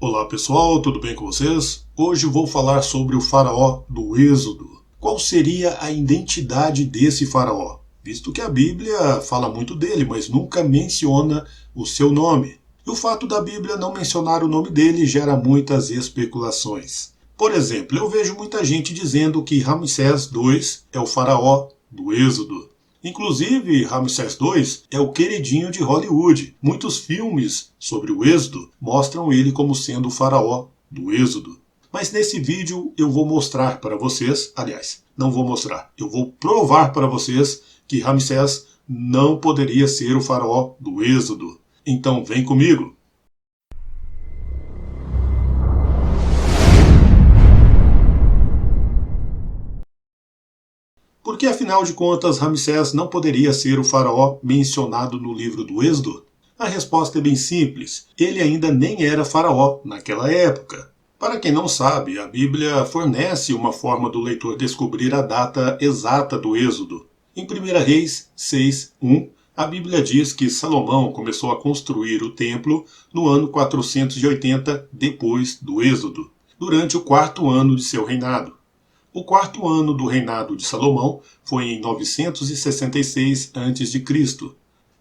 Olá pessoal, tudo bem com vocês? Hoje vou falar sobre o faraó do Êxodo. Qual seria a identidade desse faraó? Visto que a Bíblia fala muito dele, mas nunca menciona o seu nome. E o fato da Bíblia não mencionar o nome dele gera muitas especulações. Por exemplo, eu vejo muita gente dizendo que Ramsés II é o faraó do Êxodo. Inclusive, Ramsés II é o queridinho de Hollywood. Muitos filmes sobre o Êxodo mostram ele como sendo o faraó do Êxodo. Mas nesse vídeo eu vou mostrar para vocês, não vou mostrar, eu vou provar para vocês que Ramsés não poderia ser o faraó do Êxodo. Então vem comigo! Porque, afinal de contas, Ramsés não poderia ser o faraó mencionado no livro do Êxodo? A resposta é bem simples. Ele ainda nem era faraó naquela época. Para quem não sabe, a Bíblia fornece uma forma do leitor descobrir a data exata do Êxodo. Em 1 Reis 6:1, a Bíblia diz que Salomão começou a construir o templo no ano 480 depois do Êxodo, durante o 4º ano de seu reinado. O 4º ano do reinado de Salomão foi em 966 a.C.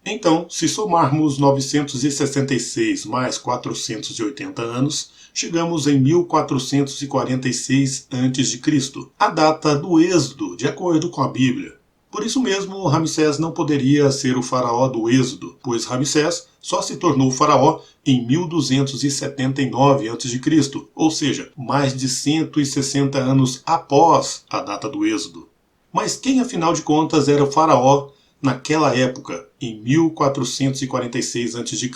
Então, se somarmos 966 mais 480 anos, chegamos em 1446 a.C., a data do Êxodo, de acordo com a Bíblia. Por isso mesmo, Ramsés não poderia ser o faraó do Êxodo, pois Ramsés só se tornou faraó em 1279 a.C., ou seja, mais de 160 anos após a data do Êxodo. Mas quem, afinal de contas, era o faraó naquela época, em 1446 a.C.?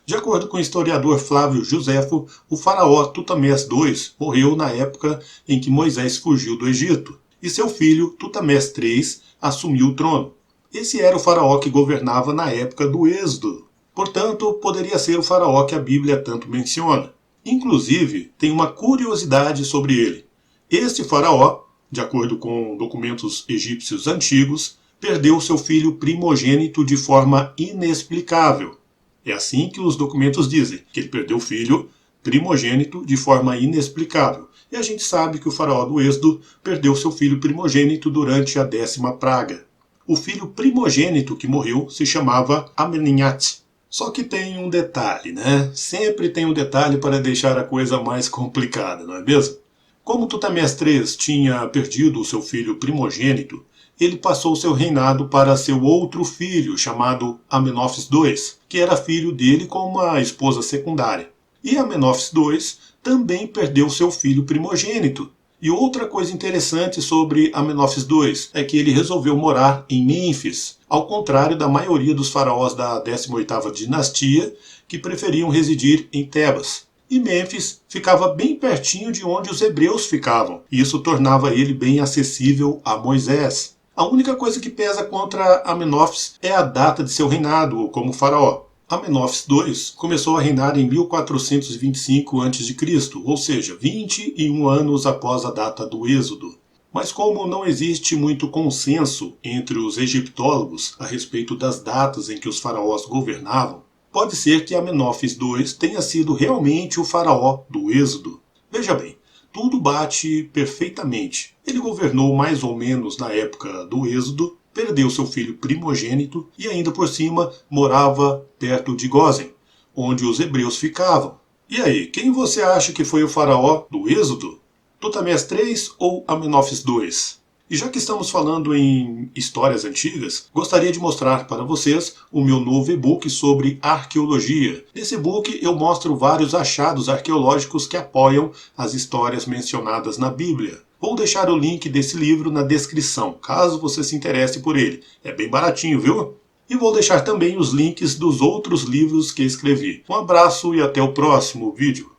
De acordo com o historiador Flávio Joséfo, o faraó Tutamés II morreu na época em que Moisés fugiu do Egito, e seu filho Tutamés III assumiu o trono. Esse era o faraó que governava na época do Êxodo. Portanto, poderia ser o faraó que a Bíblia tanto menciona. Inclusive, tem uma curiosidade sobre ele. Este faraó, de acordo com documentos egípcios antigos, perdeu seu filho primogênito de forma inexplicável. É assim que os documentos dizem, que ele perdeu o filho primogênito de forma inexplicável. E a gente sabe que o faraó do Êxodo perdeu seu filho primogênito durante a 10ª praga. O filho primogênito que morreu se chamava Amenemhat. Só que tem um detalhe, né? Sempre tem um detalhe para deixar a coisa mais complicada, não é mesmo? Como Tutamés III tinha perdido o seu filho primogênito, ele passou seu reinado para seu outro filho, chamado Amenófis II, que era filho dele com uma esposa secundária. E Amenófis II também perdeu seu filho primogênito. E outra coisa interessante sobre Amenófis II é que ele resolveu morar em Mênfis, ao contrário da maioria dos faraós da 18ª dinastia, que preferiam residir em Tebas. E Mênfis ficava bem pertinho de onde os hebreus ficavam, e isso tornava ele bem acessível a Moisés. A única coisa que pesa contra Amenófis é a data de seu reinado como faraó. Amenófis II começou a reinar em 1425 a.C., ou seja, 21 anos após a data do Êxodo. Mas como não existe muito consenso entre os egiptólogos a respeito das datas em que os faraós governavam, pode ser que Amenófis II tenha sido realmente o faraó do Êxodo. Veja bem, tudo bate perfeitamente. Ele governou mais ou menos na época do Êxodo, perdeu seu filho primogênito e ainda por cima morava perto de Gósen, onde os hebreus ficavam. E aí, quem você acha que foi o faraó do Êxodo? Tutamés III ou Amenófis II? E já que estamos falando em histórias antigas, gostaria de mostrar para vocês o meu novo e-book sobre arqueologia. Nesse e-book eu mostro vários achados arqueológicos que apoiam as histórias mencionadas na Bíblia. Vou deixar o link desse livro na descrição, caso você se interesse por ele. É bem baratinho, viu? E vou deixar também os links dos outros livros que escrevi. Um abraço e até o próximo vídeo.